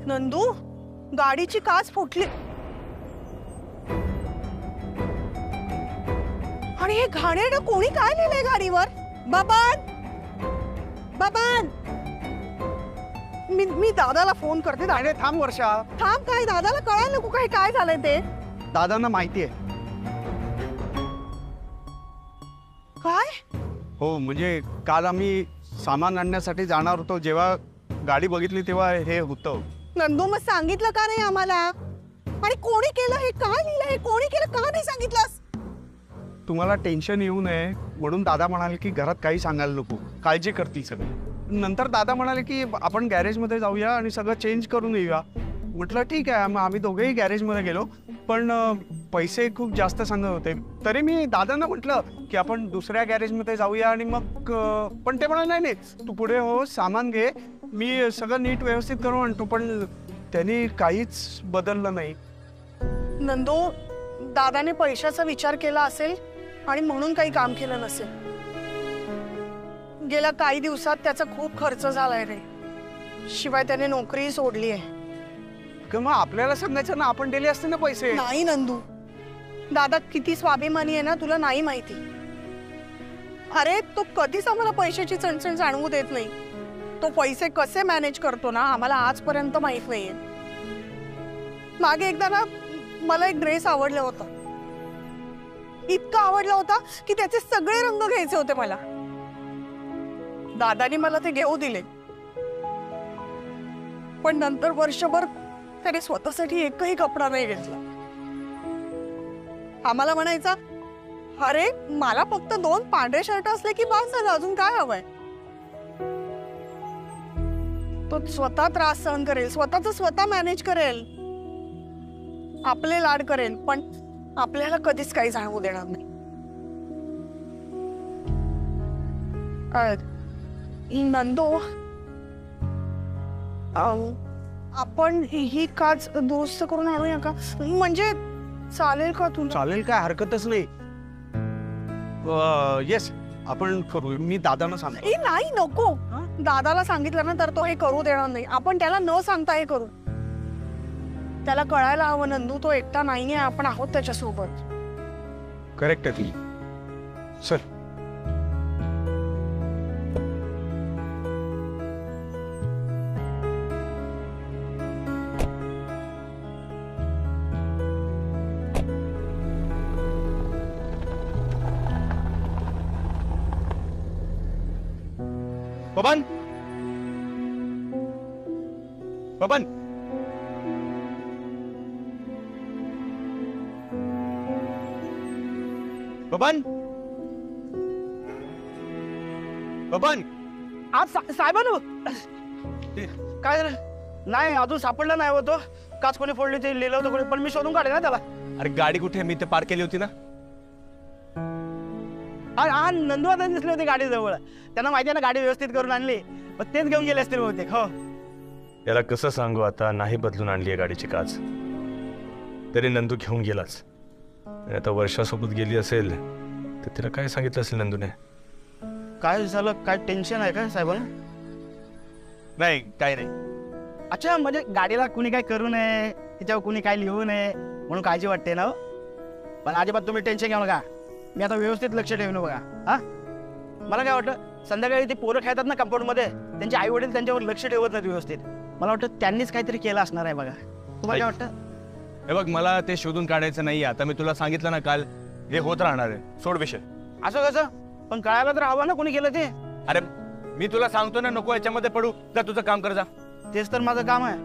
नंदू, गाडीची काच फुटली आणि हे घाणेरडं कोणी काय लिहिलंय गाडीवर? बबन, बबन, मी दादाला फोन करते. अरे थांब वर्षा. थांब काय? दादाला कळायला नको काय काय झालंय ते? दादांना माहिती आहे. काय? हो म्हणजे काल आम्ही सामान आणण्यासाठी जाणार होतो, जेव्हा गाडी बघितली तेव्हा हे होतं. नंदू, मग सांगितलं का नाही आम्हाला? आणि कोणी केलं हे? काय लिहिलं हे? कोणी केलं? का नाही सांगितलंस? तुम्हाला टेन्शन येऊ नये म्हणून दादा म्हणाले की घरात काही सांगायला नको, काळजी करतील सगळे. नंतर दादा म्हणाले की आपण गॅरेजमध्ये जाऊया आणि सगळं चेंज करून येऊया. म्हटलं ठीक आहे. मग आम्ही दोघेही गॅरेजमध्ये गेलो, पण पैसे खूप जास्त सांगत होते. तरी मी दादांना म्हटलं की आपण दुसऱ्या गॅरेजमध्ये जाऊया आणि मग पण ते म्हणाले नाही, तू पुढे हो, सामान घे, मी सगळं नीट व्यवस्थित करू आणतो. पण त्यांनी काहीच बदललं नाही. नंदू, दादाने पैशाचा विचार केला असेल आणि म्हणून काही काम केलं नसेल. गेल्या काही दिवसात त्याचा खूप खर्च झालाय रे. शिवाय त्याने नोकरी सोडली आहे. मग आपल्याला सांगायचं ना, आपण दिले असते ना पैसे. नाही नंदू, दादा किती स्वाभिमानी आहे ना, तुला नाही माहिती. अरे तो कधीच आम्हाला पैशाची चणचण जाणवू देत नाही. तो पैसे कसे मॅनेज करतो ना, आम्हाला आजपर्यंत माहित नाहीये. मागे एकदा ना मला एक ड्रेस आवडला होता, इतका आवडला होता की त्याचे सगळे रंग घ्यायचे होते मला. दादानी मला ते घेऊ दिले, पण नंतर वर्षभर त्याने स्वतःसाठी एकही कपडा नाही घेतला. आम्हाला म्हणायचा, अरे मला फक्त 2 पांढरे शर्ट असले की बस झालं, अजून काय हवंय. तो स्वतः त्रास सहन करेल, स्वतःच स्वतः मॅनेज करेल, आपले लाड करेल, पण आपल्याला कधीच काही जाणवू देणार नाही. नंदू, आपण ही काच दुरुस्त करून आणूया का? म्हणजे चालेल का तुला? चालेल, काय हरकतच नाही. येस, आपण करू. मी दादांना सांगतो. नाही नको. दादाला सांगितलं ना तर तो हे करू देणार नाही. आपण त्याला न सांगता हे करू. त्याला कळायला हवं नंदू, तो एकटा नाहीये, आपण आहोत त्याच्यासोबत. करेक्ट आहे ती. सर बबन, बबन, बबन, बबन. आज साहेबांनो काय झालं? नाही अजून सापडलं नाही होतो. काच कोणी फोडली ते लिहिलं होतं कोणी, पण मी शोधून काढे ना त्याला. अरे गाडी कुठे? मी ते पार्क केली होती ना. हा नंदुआदा दिसले होते गाडी जवळ. त्यांना माहिती आहे ना गाडी व्यवस्थित करून आणली, पण तेच घेऊन गेले असतील बहुतेक. हो, याला कसं सांगू आता? नाही बदलून आणली आहे गाडीची काच, तरी नंदू घेऊन गेलाच. आणि आता वर्षासोबत गेली असेल तर तिला काय सांगितलं असेल नंदूने? काय झालं? काय टेन्शन आहे का साहेबांना? नाही, काय नाही. अच्छा, म्हणजे गाडीला कुणी काय करू नये, त्याच्यावर कुणी काय लिहू नये म्हणून काळजी वाटते ना. पण अजिबात तुम्ही टेन्शन घेऊ नका. मी आता व्यवस्थित लक्ष ठेवून बघा. हा, मला काय वाटतं, संध्याकाळी ते पोरं खेळतात ना कंपाऊंडमध्ये, त्यांचे आई वडील त्यांच्यावर लक्ष ठेवत नाहीत व्यवस्थित. मला वाटतं त्यांनीच काहीतरी केलं असणार आहे बघा. तुम्हाला काय वाटतं? हे बघ, मला ते शोधून काढायचं नाही. आता मी तुला सांगितलं ना काल, हे होत राहणार आहे. सोड विषय. असं कसं? पण कळायला तर हवं ना कोणी केलं ते. अरे मी तुला सांगतो ना, नको याच्यामध्ये पडू. जा तुझं काम कर जा. तेच तर माझं काम आहे.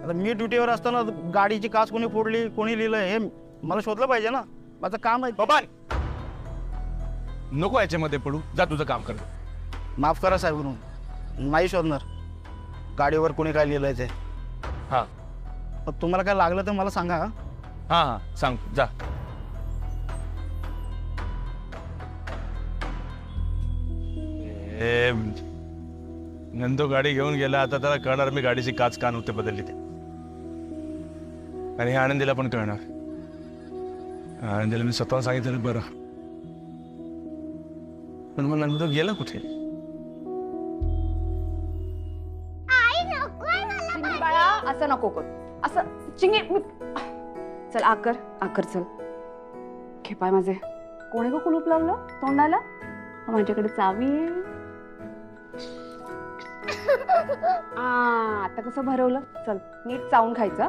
आता मी ड्युटीवर असताना गाडीची काच कोणी फोडली, कोणी लिहिलं, हे मला शोधलं पाहिजे ना. माझं काम आहे. बबन, नको याच्यामध्ये पडू. जा तुझं काम कर. माफ करा साहेब, म्हणून नाही शोधणार गाडीवर कोणी काय लिहिलंय ते. हा, पण तुम्हाला काय लागलं तर मला सांगा. हा हा सांग, जा. नंदू गाडी घेऊन गेला, आता त्याला कळणार मी गाडीची काच का नव्हते बदलली ते. आणि हे आनंदीला पण कळणार. आनंदीला मी स्वतः सांगितलं बरं, पण मग नंदू गेला कुठे? असं नको कर असं चिंगी चल आकर चल घे पाय माझे. कोणी गं कुलूप लावलं तोंडाला? माझ्याकडे चावी आहे. आता कसं भरवलं. चल नीट चावून खायचं.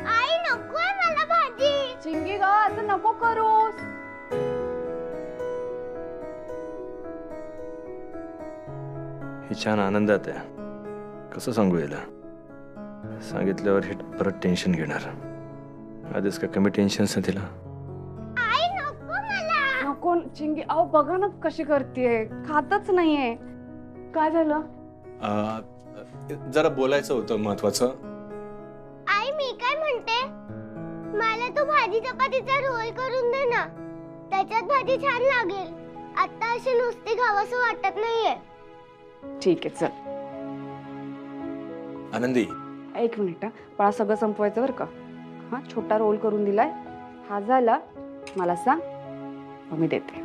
आई नकोय मला भाजी. चिंगी ग असं नको करूस. ही छान आनंदात आहे. कसं सांगू याला? सांगितल्यावर हे परत टेन्शन घेणार. आधीच का कमी टेन्शन तिला. आई नको मला. नको चिंगी. अहो बघा ना कशी करतेय. खातच नाहीये. काय झालं? जरा बोलायचं होतं महत्वाचं. आई मी काय म्हणते, मला तू भाजी चपातीचा रोल करून दे ना. त्याच्यात भाजी छान लागेल. आता अशी नुसती खावंसं वाटत नाहीये. ठीक आहे चल. आनंदी, एक मिनिट हा. मला सगळं संपवायचं बरं का. हा छोटा रोल करून दिलाय. हा झाला मला सांग मग मी देते.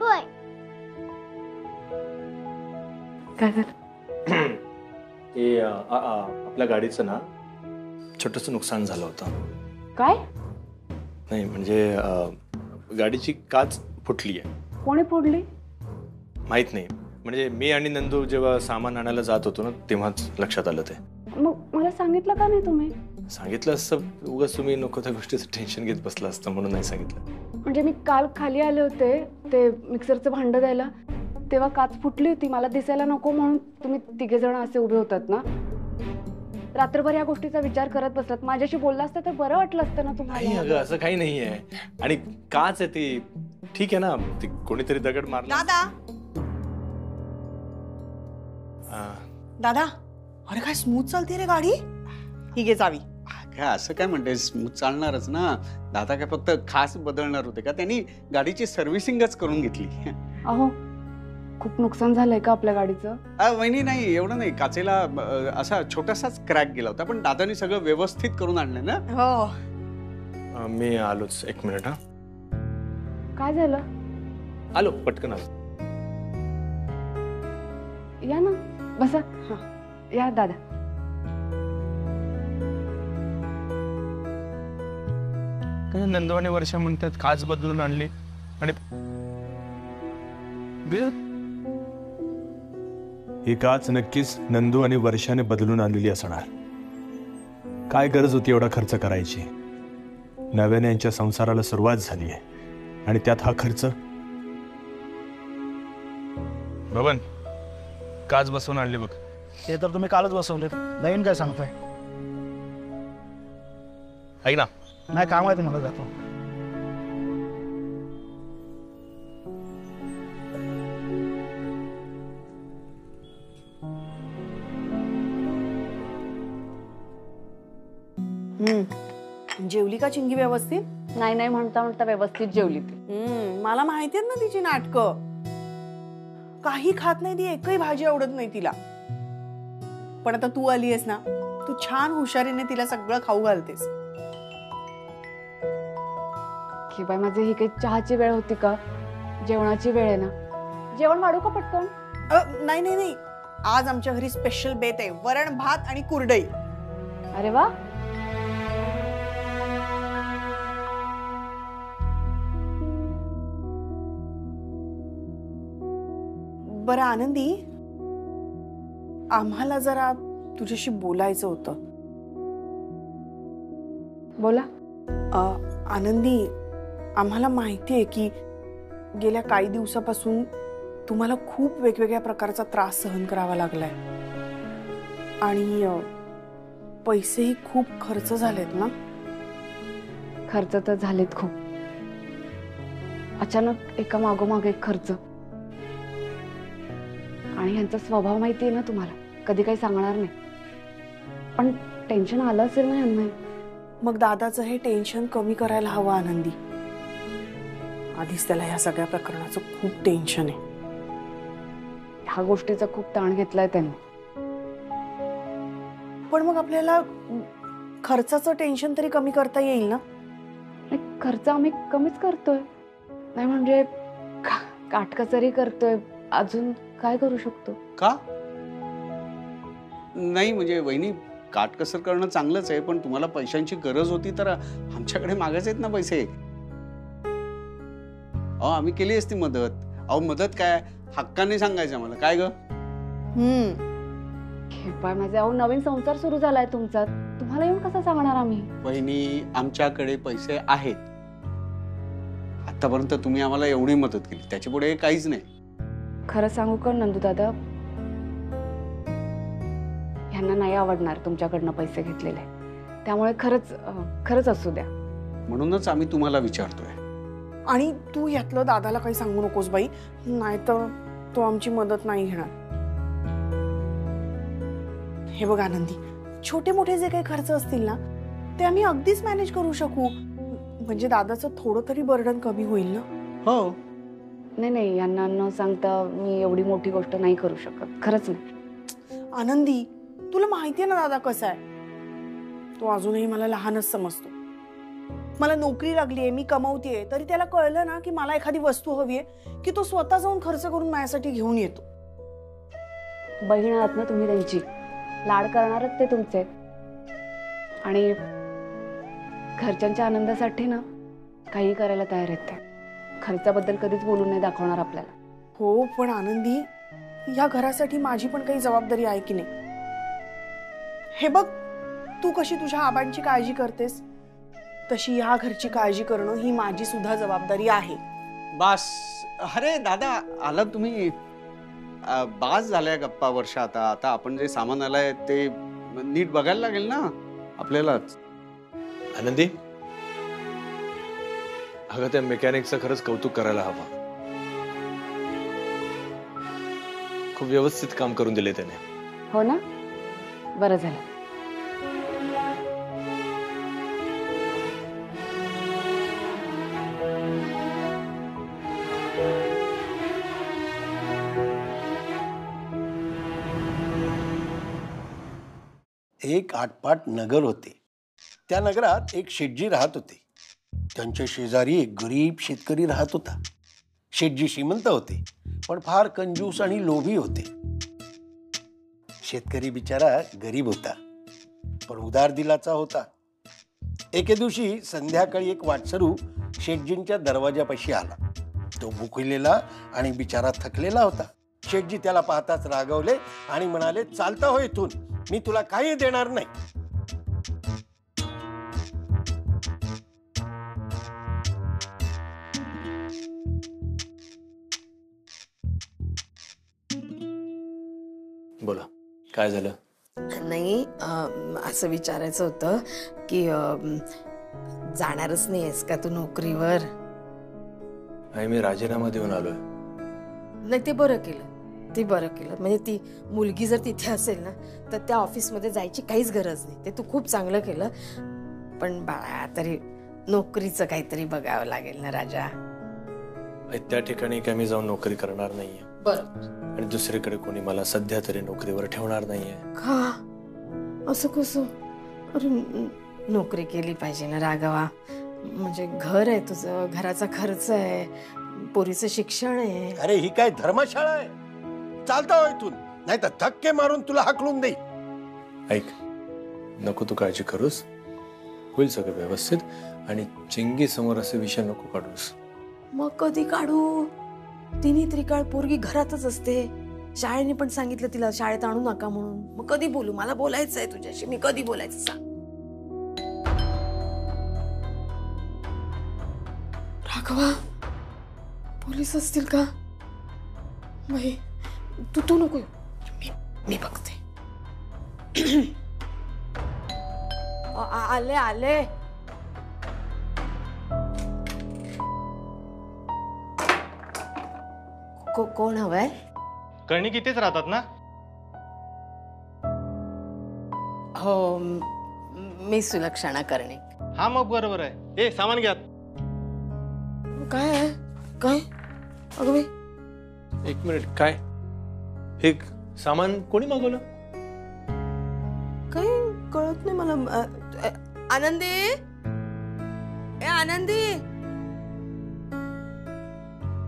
होय. काय झालं? हे आपल्या गाडीचं ना छोटंसं नुकसान झालं होतं. काय? नाही म्हणजे गाडीची काच फुटली आहे. कोणी फोडली? माहित नाही. म्हणजे मी आणि नंदू जेव्हा सामान आणायला जात होतो ना तेव्हाच लक्षात आलं ते. मग मला सांगितलं का नाही तुम्ही? सांगितलं असतं उगाच तुम्ही नको त्या गोष्टीचं टेन्शन घेत बसलं असतं म्हणून नाही सांगितलं. म्हणजे मी काल खाली आले होते ते मिक्सरचं भांडं द्यायला, तेव्हा काच फुटली होती. मला दिसायला नको म्हणून तुम्ही तिघे जण असे उभे होतात ना. रात्रभर या गोष्टीचा विचार करत बसलात. माझ्याशी बोलला असता तर बरं वाटलं असतं ना नाही तुम्हाला. अगं असं काही नाहीये. आणि काच आहे ती. ठीक आहे ना, ती कोणीतरी दगड मारला. दादा अरे काय स्मूथ चालते रे गाडी. ही घे चावी. काय असं काय म्हणते, स्मूथ चालणारच ना. दादा काय फक्त खास बदलणार होते का? त्यांनी गाडीची सर्व्हिसिंगच करून घेतली. अहो खूप नुकसान झालंय का आपल्या गाडीचं? वहिनी नाही एवढं नाही. काचेला असा छोटासाच क्रॅक गेला होता पण दादानी सगळं व्यवस्थित करून आणलं ना. हो मी आलोच. एक मिनिट. हा काय झालं? आलो पटकन आलो. या ना बसा. या दादा. काय नंदू आणि वर्षा म्हणतात काच बदलून आणली आणि ही काच नक्कीच नंदू आणि वर्षाने बदलून आणलेली असणार. काय गरज होती एवढा खर्च करायची? नव्याने यांच्या संसाराला सुरुवात झाली आहे आणि त्यात हा खर्च. बबन काच बसवून आणली बघ. ते तर तुम्ही कालच बसवले. नवीन काय सांगताय? ऐक ना. नाही काम आहे मला जातो. जेवली का चिंगी व्यवस्थित? नाही नाही म्हणता म्हणता व्यवस्थित जेवली ती. मला माहिती आहेत ना तिची नाटकं. काही खात नाही ती. एकही भाजी आवडत नाही तिला. पण आता तू आली आहेस ना, तू छान हुशारीने तिला सगळं खाऊ घालतेस. की बाई माझी ही काही चहाची वेळ होती का? जेवणाची वेळ आहे ना. जेवण वाढू का पटकन? नाही नाही नाही, आज आमच्या घरी स्पेशल बेत आहे. वरण भात आणि कुरडई. अरे वा. बरं आनंदी, आम्हाला जरा तुझ्याशी बोलायचं होतं. बोला. आनंदी, आम्हाला माहिती आहे की गेल्या काही दिवसापासून तुम्हाला खूप वेगवेगळ्या प्रकारचा त्रास सहन करावा लागलाय आणि पैसेही खूप खर्च झालेत ना. खर्च तर झालेत खूप. अचानक एका मागोमाग एक खर्च. आणि यांचा स्वभाव माहिती आहे ना तुम्हाला. कधी काही सांगणार नाही पण टेन्शन आलं असेल ना यांना. मग दादाचं हे टेन्शन कमी करायला हवं आनंदी. आधीच त्याला या सगळ्या प्रकरणाचं खूप टेन्शन आहे. ह्या गोष्टीचा खूप ताण घेतलाय त्यांनी. पण मग आपल्याला खर्चाचं टेन्शन तरी कमी करता येईल ना. खर्च आम्ही कमीच करतोय. नाही म्हणजे काटकसरी करतोय. अजून काय करू शकतो? का नाही म्हणजे वहिनी काटकसर करणं चांगलंच आहे, पण तुम्हाला पैशांची गरज होती तर आमच्याकडे मागायचे आहेत ना पैसे. अहो आम्ही केली असती मदत. अहो मदत काय, हक्काने सांगायचं मला. काय ग? खेपाय माझे, अहो नवीन संसार सुरू झालाय तुमचा, तुम्हाला येऊन कसं सांगणार आम्ही? बहिणी, आमच्याकडे पैसे आहेत. आतापर्यंत तुम्ही आम्हाला एवढी मदत केली, त्याच्या पुढे काहीच नाही. खरं सांगू का नंदू दादा, ह्यांना नाही आवडणार तुमच्याकडनं पैसे घेतलेले, त्यामुळे खरंच असू द्या. म्हणूनच आम्ही तुम्हाला विचारतोय. आणि तू यातलं दादाला काही सांगू नकोस बाई, नाहीतर तो आमची मदत नाही घेणार. हे बघ आनंदी, छोटे मोठे जे काही खर्च असतील ना ते आम्ही अगदीच मॅनेज करू शकू. म्हणजे दादाचं थोडं तरी बर्डन कमी होईल ना. हो. नाही, यांना न सांगता मी एवढी मोठी गोष्ट नाही करू शकत, खरंच नाही. आनंदी, तुला माहितीये ना दादा कसा आहे. तो अजूनही मला लहानच समजतो. मला नोकरी लागलीये, मी कमवतेय, तरी त्याला कळलं ना की मला एखादी वस्तू हवीये की तो स्वतः जाऊन खर्च करून माझ्यासाठी घेऊन येतो. बहीण आहात ना तुम्ही त्यांची, लाड करणारच ते तुमचे. आणि घरच्यांच्या आनंदासाठी ना काही करायला तयार आहेत ते. खर्चाबद्दल कधीच बोलून नाही दाखवणार आपल्याला. हो, पण आनंदी, या घरासाठी माझी पण काही जबाबदारी आहे की नाही. हे बघ, तू कशी तुझ्या आबांची काळजी करतेस, तशी या घरची काळजी करणं ही माझी सुद्धा जबाबदारी आहे. बास. अरे दादा, आला तुम्ही. बास झाल्या गप्पा वर्षा. आता आपण जे सामान आलंय ते नीट बघायला लागेल ना आपल्यालाच. आनंदी, अगं त्या मेकॅनिकचं खरंच कौतुक करायला हवं. खूप व्यवस्थित काम करून दिले त्याने. हो ना, बरं झालं. एक आटपाट नगर होते. त्या नगरात एक शेटजी राहत होते. त्यांच्या शेजारी एक गरीब शेतकरी राहत होता. शेटजी श्रीमंत होते, पण फार कंजूस आणि लोभी होते. शेतकरी बिचारा गरीब होता, पण उदार दिलाचा होता. एके दिवशी संध्याकाळी एक वाटसरू शेटजींच्या दरवाजापाशी आला. तो भुकेलेला आणि बिचारा थकलेला होता. शेटजी त्याला पाहताच रागवले आणि म्हणाले, चालता हो इथून, मी तुला काही देणार नाही. बोला, काय झालं? नाही, असं विचारायचं होतं की जाणारच नाही आहेस का तू नोकरीवर? नाही, मी राजीनामा देऊन आलोय. नाही, ते बरं केलं. म्हणजे ती मुलगी जर तिथे असेल ना तर त्या ऑफिसमध्ये जायची काहीच गरज नाही. ते तू खूप चांगलं केलं. पण बाळा, तरी नोकरीचं काहीतरी बघावं लागेल ना राजा. त्या ठिकाणी काय मी जाऊन नोकरी करणार नाहीये. बरोबर. आणि दुसरीकडे कोणी मला सध्या तरी नोकरीवर ठेवणार नाहीये. का असं कसं? अरे नोकरी केली पाहिजे ना राघवा. म्हणजे घर आहे तुझं, घराचा खर्च आहे, पोरीचं शिक्षण आहे. अरे ही काय धर्मशाळा आहे? चालता हो इथून, नाही तर धक्के मारून तुला हाकलून देईल. ऐक, नको तू काळजी करूस, होईल सगळं व्यवस्थित. आणि चिंगी समोर असे विषय नको काढूस. मग कधी काढू? तिन्ही त्रिकाळ पोरगी घरातच असते. शाळेने पण सांगितलं तिला शाळेत आणू नका म्हणून. मग कधी बोलू? मला बोलायचं आहे तुझ्याशी. मी कधी बोलायचं सांग? राघवा, पोलीस असतील का? बाई, तू नको, मी बघते. आले. कोण हवंय? कर्णिक इथेच राहतात ना? हो, मी सुलक्षणा कर्णिक. हा, मग बरोबर आहे. ए, सामान घ्या. काय आहे? काय? अगं बाई, एक मिनिट. काय हे सामान कोणी मागवलं? काय कळत नाही मला. आनंदी, आनंदी,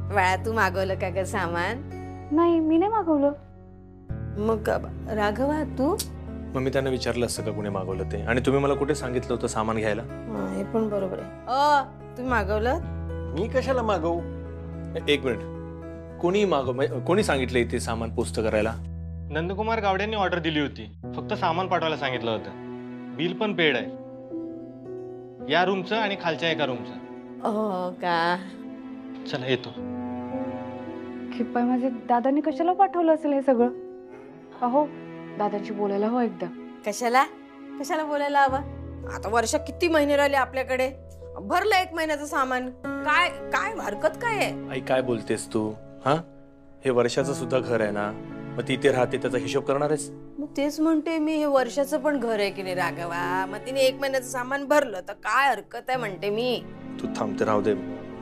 बाळा तू मागवलं का ग सामान? नाही, मी नाही मागवलं. मग राघवा तू? मग मी त्यांना विचारलं असतं का कुणी मागवलं ते, आणि तुम्ही मला कुठे सांगितलं होतं सामान घ्यायला? हे पण बरोबर आहे. तुम्ही मागवलं? मी कशाला मागवू? एक मिनिट, कोणी सांगितलं इथे सामान पोस्ट करायला? नंदकुमार गावड्यांनी ऑर्डर दिली होती, फक्त सामान पाठवायला सांगितलं होतं. बिल पण पेड आहे, या रूमचं आणि खालच्या एका रूमचं. हो का? चला येतो. किप्पा माझे दादांनी कशाला पाठवलं असेल हे सगळं? अहो दादांशी बोलायला हो एकदा. कशाला कशाला बोलायला हवं? आता वर्ष किती महिने राहिले आपल्याकडे, भरलं 1 महिन्याचं सामान. काय काय हरकत काय आहे? आई काय बोलतेस तू? हा, हे वर्षाचं सुद्धा घर आहे ना, मग ती इथे राहते त्याचा हिशोब करणार आहेस? मग तेच म्हणते मी, हे वर्षाचं पण घर आहे की नाही राघवा. मग तिने 1 महिन्याचं सामान भरलं तर काय हरकत आहे म्हणते मी. तू थांबते, राहू दे,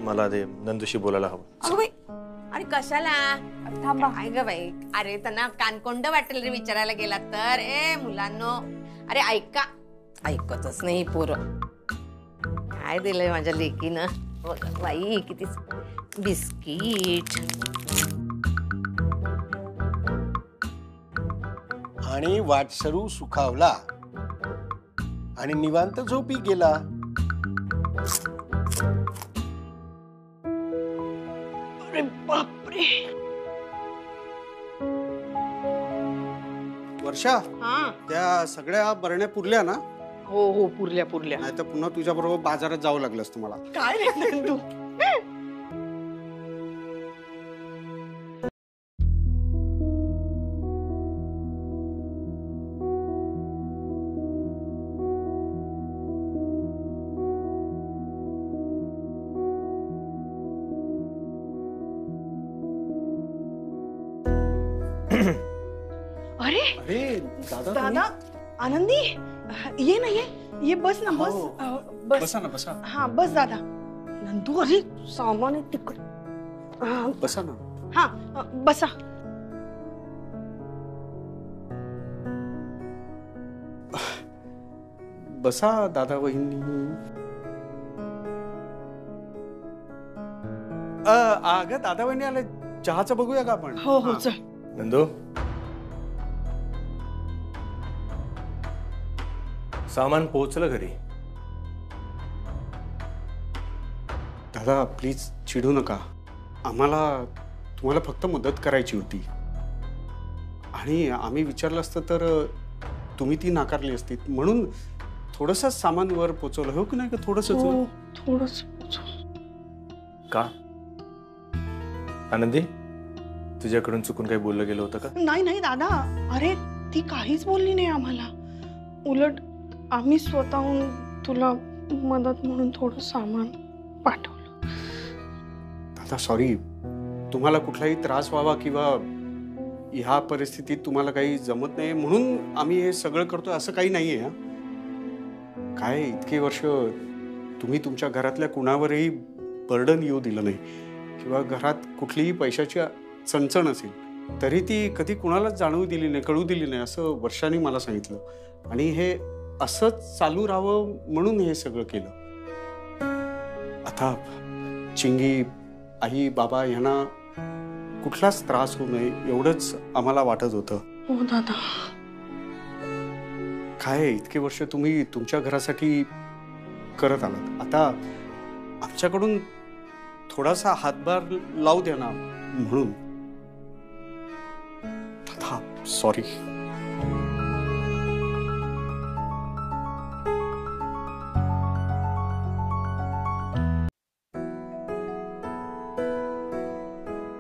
मला दे, नंदूशी बोलायला हवं. अगं बाई, अरे कशाला? थांबा. काय ग बाई, अरे त्यांना कानकोंड वाटेल रे विचारायला गेला तर. ए मुलांनो, अरे ऐका. ऐकतच नाही पोरं. काय दिलंय माझ्या लेकीनं बाई, किती बिस्किट. आणि वाटसरू सुखावला आणि निवांत झोपी गेला. अरे बापरे. वर्षा, हा त्या सगळ्या बरण्या पुरल्या ना? हो हो, पुरल्या पुरल्या. नाही तर पुन्हा तुझ्या बरोबर बाजारात जावं लागलं असतं मला. काय रे नंदू? अरे अरे दादा, दादा, आनंदी, ये ना, ये बस ना, बस. बस बसा ना, बसा. हा बस दादा. नंदू, अरे सामान आहे तिकडे. बसा ना. हा बसा. बसा दादा वहिनी. अगं दादा वहिनी आले, चहाचं बघूया का आपण? हो हो, चल. नंदू, सामान पोहोचलं घरी? दादा प्लीज चिडू नका. आम्हाला तुम्हाला फक्त मदत करायची होती, आणि आम्ही विचारलं असतं तर तुम्ही ती नाकारली असती, म्हणून थोडंसं सामान वर पोचवलं. हो की नाही का? थोडस. का आनंदी, तुझ्याकडून चुकून काही बोललं गेलं होतं का? नाही नाही दादा, अरे ती काहीच बोलली नाही आम्हाला. उलट आम्ही स्वतःहून तुला मदत म्हणून थोडं सामान पाठवलं. दादा सॉरी, तुम्हाला कुठलाही त्रास व्हावा किंवा ह्या परिस्थितीत तुम्हाला काही जमत नाही म्हणून आम्ही हे सगळं करतोय असं काही नाहीये. हा, काय इतके वर्ष तुम्ही तुमच्या घरातल्या कुणावरही बर्डन येऊ दिलं नाही, किंवा घरात कुठलीही पैशाची चणचण असेल तरी ती कधी कुणालाच जाणवू दिली नाही, कळू दिली नाही, असं वर्षांनी मला सांगितलं. आणि हे असंच चालू राहावं म्हणून हे सगळं केलं. आता चिंगी, आई, बाबा यांना कुठलाच त्रास होऊ नये एवढंच आम्हाला वाटत होतं. हो दादा. काय इतके वर्ष तुम्ही तुमच्या घरासाठी करत आलात, आता आमच्याकडून थोडासा हातभार लावू द्या ना म्हणून. दादा सॉरी.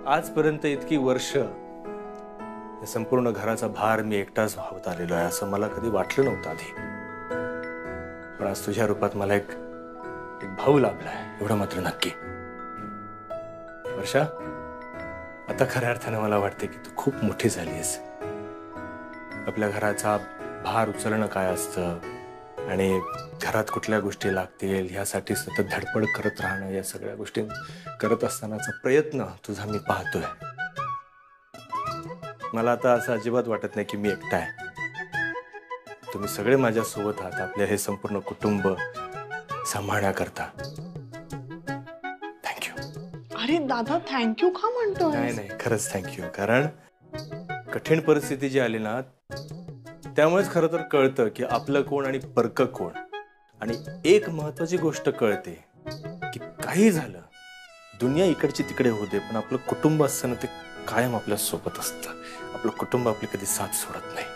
आजपर्यंत इतकी वर्ष या संपूर्ण घराचा भार मी एकटाच वाहवत आलेलो आहे असं मला कधी वाटलं नव्हतं आधी. पण आज तुझ्या रूपात मला एक भाऊ लाभलाय एवढं मात्र नक्की. वर्षा, आता खऱ्या अर्थाने मला वाटते की तू खूप मोठी झालीस. आपल्या घराचा भार उचलणं काय असतं आणि घरात कुठल्या गोष्टी लागतील ह्यासाठी सतत धडपड करत राहणं, या सगळ्या गोष्टी करत असतानाचा प्रयत्न तुझा मी पाहतोय. मला आता असं अजिबात वाटत नाही की मी एकटा आहे. तुम्ही सगळे माझ्यासोबत आहात आपल्या हे संपूर्ण कुटुंब सांभाळण्याकरता. थँक्यू. अरे दादा, थँक्यू का म्हणतोय? नाही, खरंच थँक्यू. कारण कठीण परिस्थिती जी आली ना त्यामुळेच खरं तर कळतं की आपलं कोण आणि परकं कोण. आणि एक महत्वाची गोष्ट कळते की काही झालं, दुनिया इकडची तिकडे होते, पण आपलं कुटुंब असतं ना, ते कायम आपल्या सोबत असतं. आपलं कुटुंब आपली कधी साथ सोडत नाही.